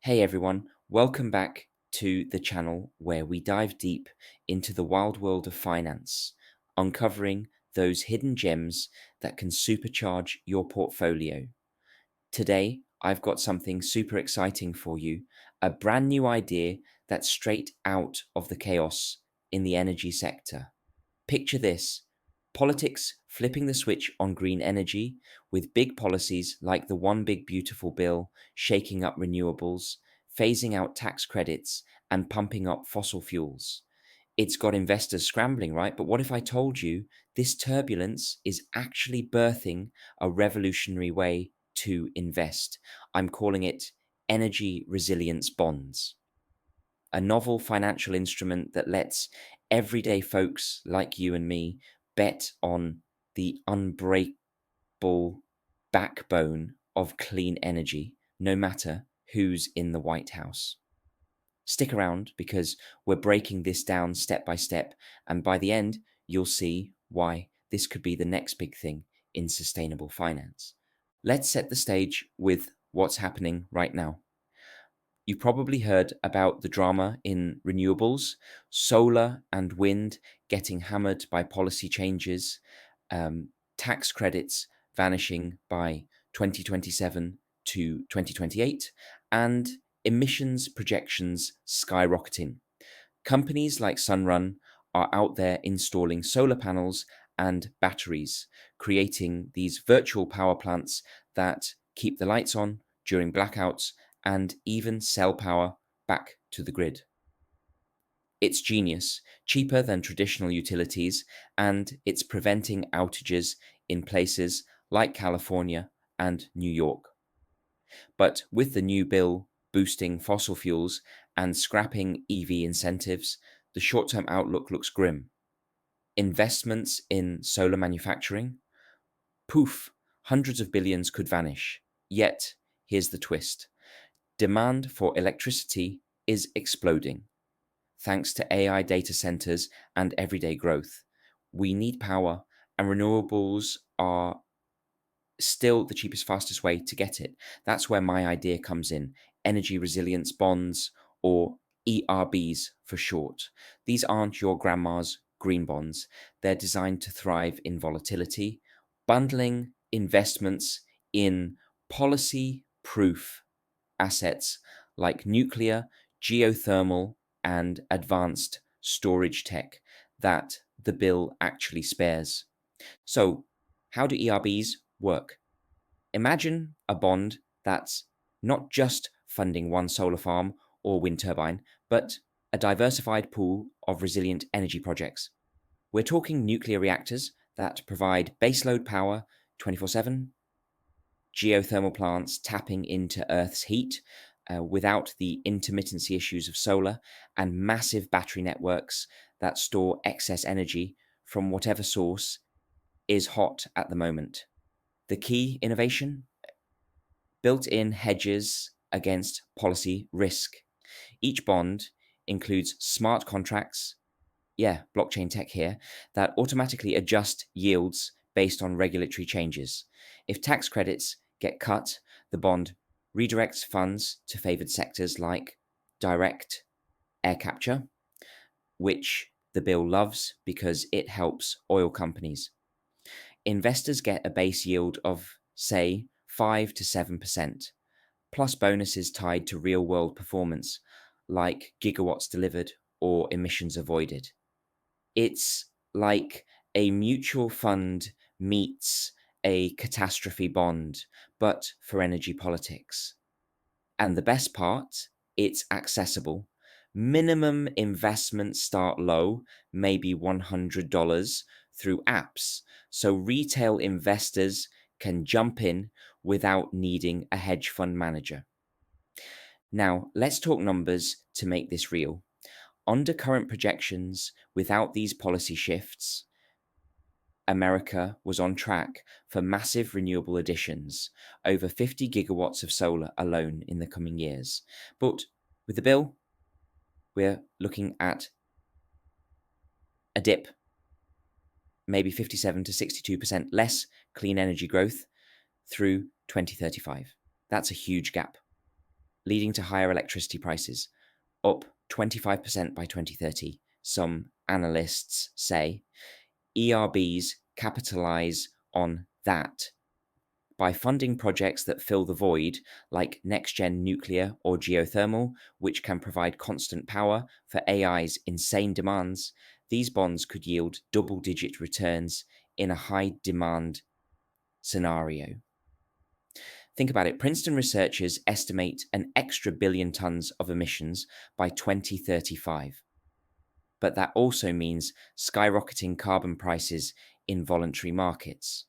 Hey everyone, welcome back to the channel where we dive deep into the wild world of finance, uncovering those hidden gems that can supercharge your portfolio. Today, I've got something super exciting for you, a brand new idea that's straight out of the chaos in the energy sector. Picture this: politics flipping the switch on green energy with big policies like the One Big Beautiful Bill shaking up renewables, phasing out tax credits, and pumping up fossil fuels. It's got investors scrambling, right? But what if I told you this turbulence is actually birthing a revolutionary way to invest? I'm calling it energy resilience bonds, a novel financial instrument that lets everyday folks like you and me bet on the unbreakable backbone of clean energy, no matter who's in the White House. Stick around because we're breaking this down step by step, and by the end, you'll see why this could be the next big thing in sustainable finance. Let's set the stage with what's happening right now. You've probably heard about the drama in renewables, solar and wind getting hammered by policy changes, tax credits vanishing by 2027 to 2028, and emissions projections skyrocketing. Companies like Sunrun are out there installing solar panels and batteries, creating these virtual power plants that keep the lights on during blackouts and even sell power back to the grid. It's genius, cheaper than traditional utilities, and it's preventing outages in places like California and New York. But with the new bill boosting fossil fuels and scrapping EV incentives, the short term outlook looks grim. Investments in solar manufacturing? Poof, hundreds of billions could vanish. Yet, here's the twist: demand for electricity is exploding. Thanks to AI data centers and everyday growth, we need power, and renewables are still the cheapest, fastest way to get it. That's where my idea comes in: energy resilience bonds, or ERBs for short. These aren't your grandma's green bonds. They're designed to thrive in volatility, bundling investments in policy proof assets like nuclear, geothermal, and advanced storage tech that the bill actually spares. So, how do ERBs work? Imagine a bond that's not just funding one solar farm or wind turbine, but a diversified pool of resilient energy projects. We're talking nuclear reactors that provide baseload power 24/7, geothermal plants tapping into Earth's heat without the intermittency issues of solar, and massive battery networks that store excess energy from whatever source is hot at the moment. The key innovation: built in hedges against policy risk. Each bond includes smart contracts, blockchain tech here, that automatically adjust yields based on regulatory changes. If tax credits get cut, the bond redirects funds to favored sectors like direct air capture, which the bill loves because it helps oil companies. Investors get a base yield of, say, 5 to 7%, plus bonuses tied to real world performance, like gigawatts delivered or emissions avoided. It's like a mutual fund meets a catastrophe bond, but for energy politics. And the best part: it's accessible. Minimum investments start low, maybe $100 through apps, so retail investors can jump in without needing a hedge fund manager. Now, let's talk numbers to make this real. Under current projections, without these policy shifts, America was on track for massive renewable additions, over 50 gigawatts of solar alone in the coming years. But with the bill, we're looking at a dip, maybe 57 to 62% less clean energy growth through 2035. That's a huge gap. leading to higher electricity prices, up 25% by 2030, some analysts say. ERBs capitalize on that by funding projects that fill the void, like next-gen nuclear or geothermal, which can provide constant power for AI's insane demands. These bonds could yield double-digit returns in a high-demand scenario. Think about it. Princeton researchers estimate an extra billion tons of emissions by 2035. But that also means skyrocketing carbon prices in voluntary markets.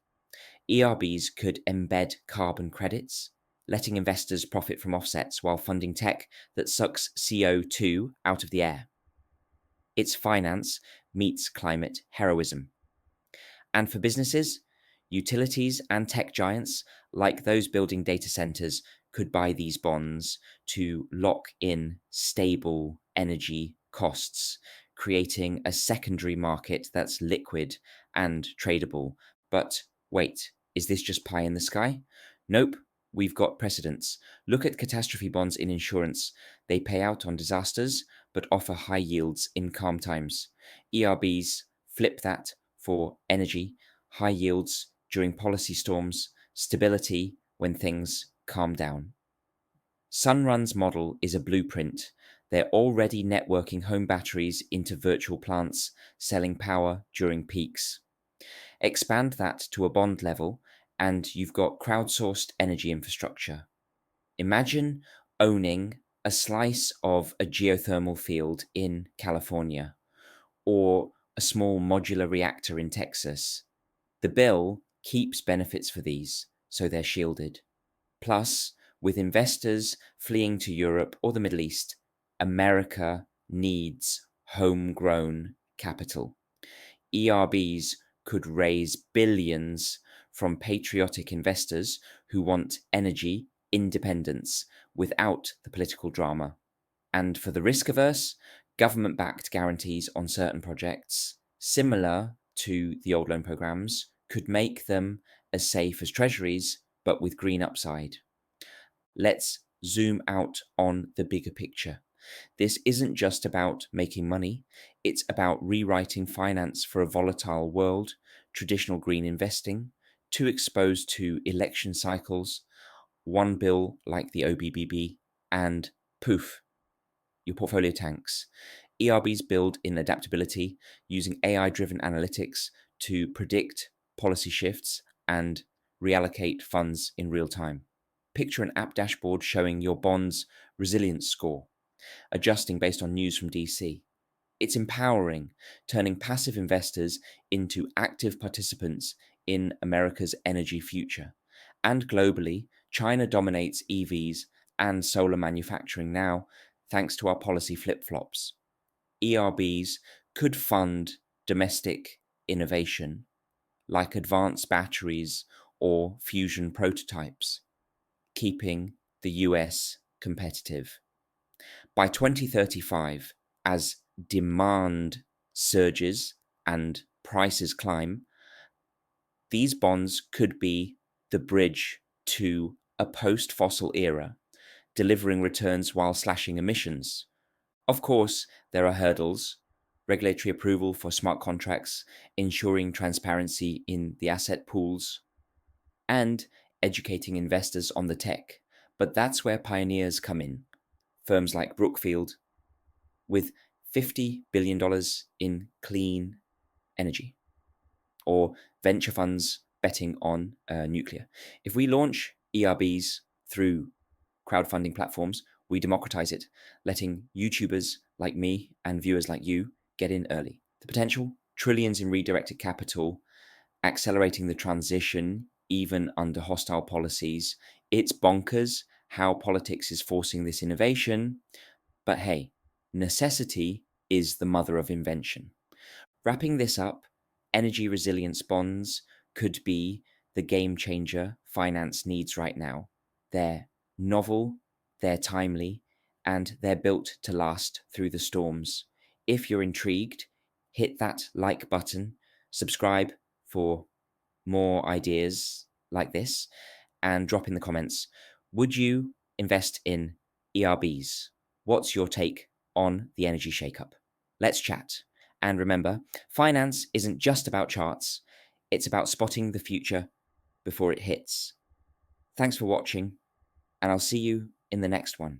ERBs could embed carbon credits, letting investors profit from offsets while funding tech that sucks CO2 out of the air. It's finance meets climate heroism. And for businesses, utilities and tech giants, like those building data centers, could buy these bonds to lock in stable energy costs, creating a secondary market that's liquid and tradable. But wait, is this just pie in the sky? Nope, we've got precedents. Look at catastrophe bonds in insurance. They pay out on disasters, but offer high yields in calm times. ERBs flip that for energy, high yields during policy storms, stability when things calm down. Sunrun's model is a blueprint. They're already networking home batteries into virtual plants, selling power during peaks. Expand that to a bond level, and you've got crowdsourced energy infrastructure. Imagine owning a slice of a geothermal field in California, or a small modular reactor in Texas. The bill keeps benefits for these, so they're shielded. Plus, with investors fleeing to Europe or the Middle East, America needs homegrown capital. ERBs could raise billions from patriotic investors who want energy independence without the political drama. And for the risk averse, government-backed guarantees on certain projects, similar to the old loan programs, could make them as safe as treasuries, but with green upside. Let's zoom out on the bigger picture. This isn't just about making money, it's about rewriting finance for a volatile world, traditional green investing, too exposed to election cycles, one bill like the OBBB, and poof, your portfolio tanks. ERBs build in adaptability using AI-driven analytics to predict policy shifts and reallocate funds in real time. Picture an app dashboard showing your bond's resilience score, adjusting based on news from DC. It's empowering, turning passive investors into active participants in America's energy future. And globally, China dominates EVs and solar manufacturing now, thanks to our policy flip-flops. ERBs could fund domestic innovation, like advanced batteries or fusion prototypes, keeping the US competitive. By 2035, as demand surges and prices climb, these bonds could be the bridge to a post-fossil era, delivering returns while slashing emissions. Of course, there are hurdles: regulatory approval for smart contracts, ensuring transparency in the asset pools, and educating investors on the tech. But that's where pioneers come in. Firms like Brookfield, with $50 billion in clean energy, or venture funds betting on nuclear. If we launch ERBs through crowdfunding platforms, we democratize it, letting YouTubers like me and viewers like you get in early. The potential: trillions in redirected capital, accelerating the transition even under hostile policies. It's bonkers how politics is forcing this innovation, but hey, necessity is the mother of invention. Wrapping this up, energy resilience bonds could be the game changer finance needs right now. They're novel, they're timely, and they're built to last through the storms. If you're intrigued, hit that like button, subscribe for more ideas like this, and drop in the comments. Would you invest in ERBs. What's your take on the energy shakeup? Let's chat. And remember, finance isn't just about charts, it's about spotting the future before it hits. Thanks for watching, and I'll see you in the next one.